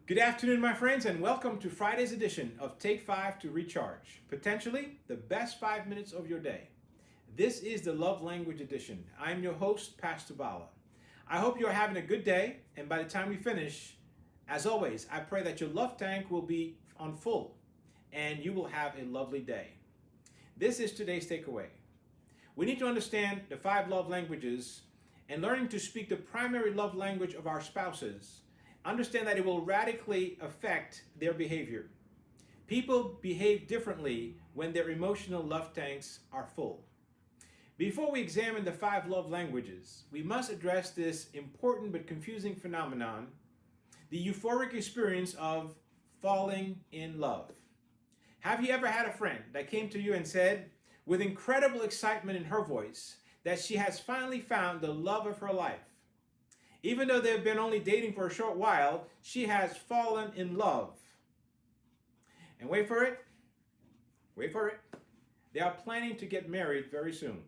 Good afternoon, my friends, and welcome to Friday's edition of Take 5 to Recharge. Potentially the best 5 minutes of your day. This is the Love Language Edition. I'm your host, Pastor Bala. I hope you're having a good day, and by the time we finish, as always, I pray that your love tank will be on full and you will have a lovely day. This is today's takeaway. We need to understand the 5 love languages and learning to speak the primary love language of our spouses. Understand that it will radically affect their behavior. People behave differently when their emotional love tanks are full. Before we examine the 5 love languages, we must address this important but confusing phenomenon, the euphoric experience of falling in love. Have you ever had a friend that came to you and said, with incredible excitement in her voice, that she has finally found the love of her life? Even though they've been only dating for a short while, she has fallen in love. And wait for it. They are planning to get married very soon.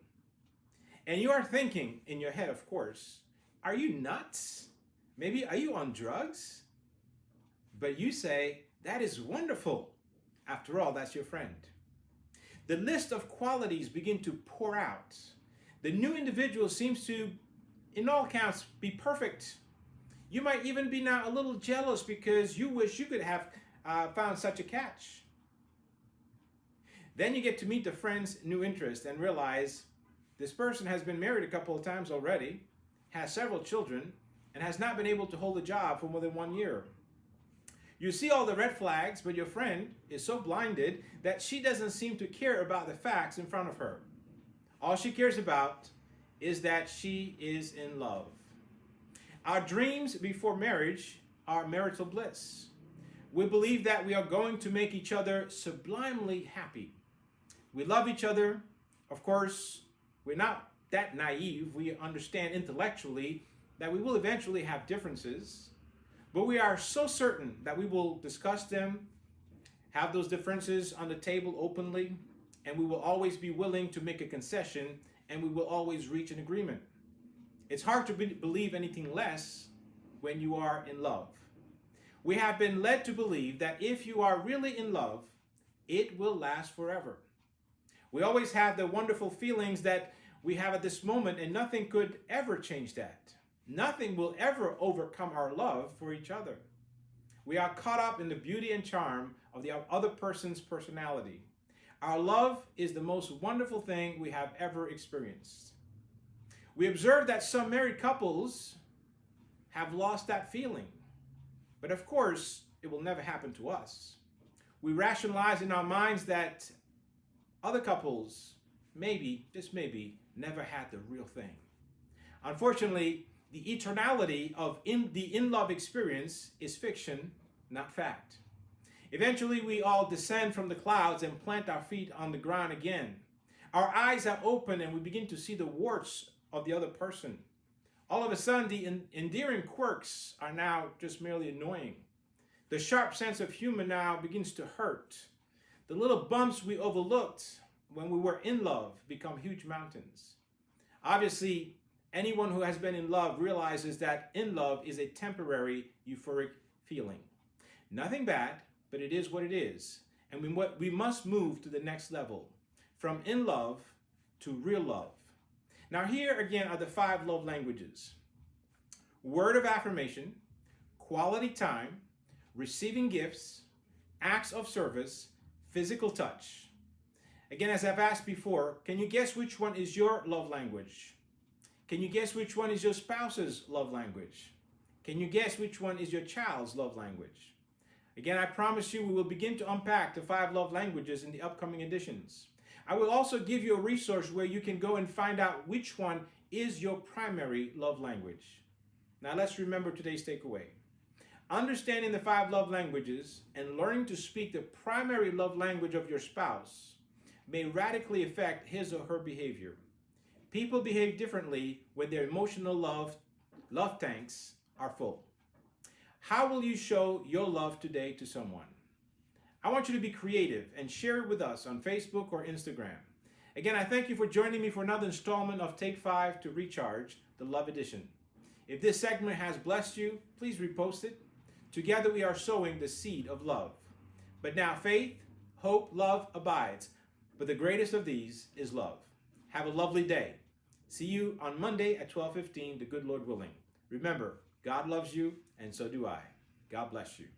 And you are thinking in your head, of course, are you nuts? Maybe are you on drugs? But you say, that is wonderful. After all, that's your friend. The list of qualities begin to pour out. The new individual seems to, in all counts, be perfect. You might even be now a little jealous because you wish you could have found such a catch. Then you get to meet the friend's new interest and realize this person has been married a couple of times already, has several children, and has not been able to hold a job for more than 1 year. You see all the red flags, but your friend is so blinded that she doesn't seem to care about the facts in front of her. All she cares about is that she is in love. Our dreams before marriage are marital bliss. We believe that we are going to make each other sublimely happy. We love each other. Of course, we're not that naive. We understand intellectually that we will eventually have differences, but we are so certain that we will discuss them, have those differences on the table openly, and we will always be willing to make a concession, and we will always reach an agreement. It's hard to believe anything less when you are in love. We have been led to believe that if you are really in love, it will last forever. We always have the wonderful feelings that we have at this moment, and nothing could ever change that. Nothing will ever overcome our love for each other. We are caught up in the beauty and charm of the other person's personality. Our love is the most wonderful thing we have ever experienced. We observe that some married couples have lost that feeling. But of course, it will never happen to us. We rationalize in our minds that other couples, maybe, just maybe, never had the real thing. Unfortunately, the eternality of the in-love experience is fiction, not fact. Eventually, we all descend from the clouds and plant our feet on the ground again. Our eyes are open and we begin to see the warts of the other person. All of a sudden, the endearing quirks are now just merely annoying. The sharp sense of humor now begins to hurt. The little bumps we overlooked when we were in love become huge mountains. Obviously, anyone who has been in love realizes that in love is a temporary euphoric feeling. Nothing bad, but it is what it is. And we must move to the next level, from in love to real love. Now here again are the 5 love languages. Word of affirmation, quality time, receiving gifts, acts of service, physical touch. Again, as I've asked before, can you guess which one is your love language? Can you guess which one is your spouse's love language? Can you guess which one is your child's love language? Again, I promise you we will begin to unpack the 5 love languages in the upcoming editions. I will also give you a resource where you can go and find out which one is your primary love language. Now let's remember today's takeaway. Understanding the 5 love languages and learning to speak the primary love language of your spouse may radically affect his or her behavior. People behave differently when their emotional love tanks are full. How will you show your love today to someone? I want you to be creative and share it with us on Facebook or Instagram. Again, I thank you for joining me for another installment of Take 5 to Recharge, the Love Edition. If this segment has blessed you, please repost it. Together we are sowing the seed of love. But now faith, hope, love abides. But the greatest of these is love. Have a lovely day. See you on Monday at 12:15, the good Lord willing. Remember, God loves you, and so do I. God bless you.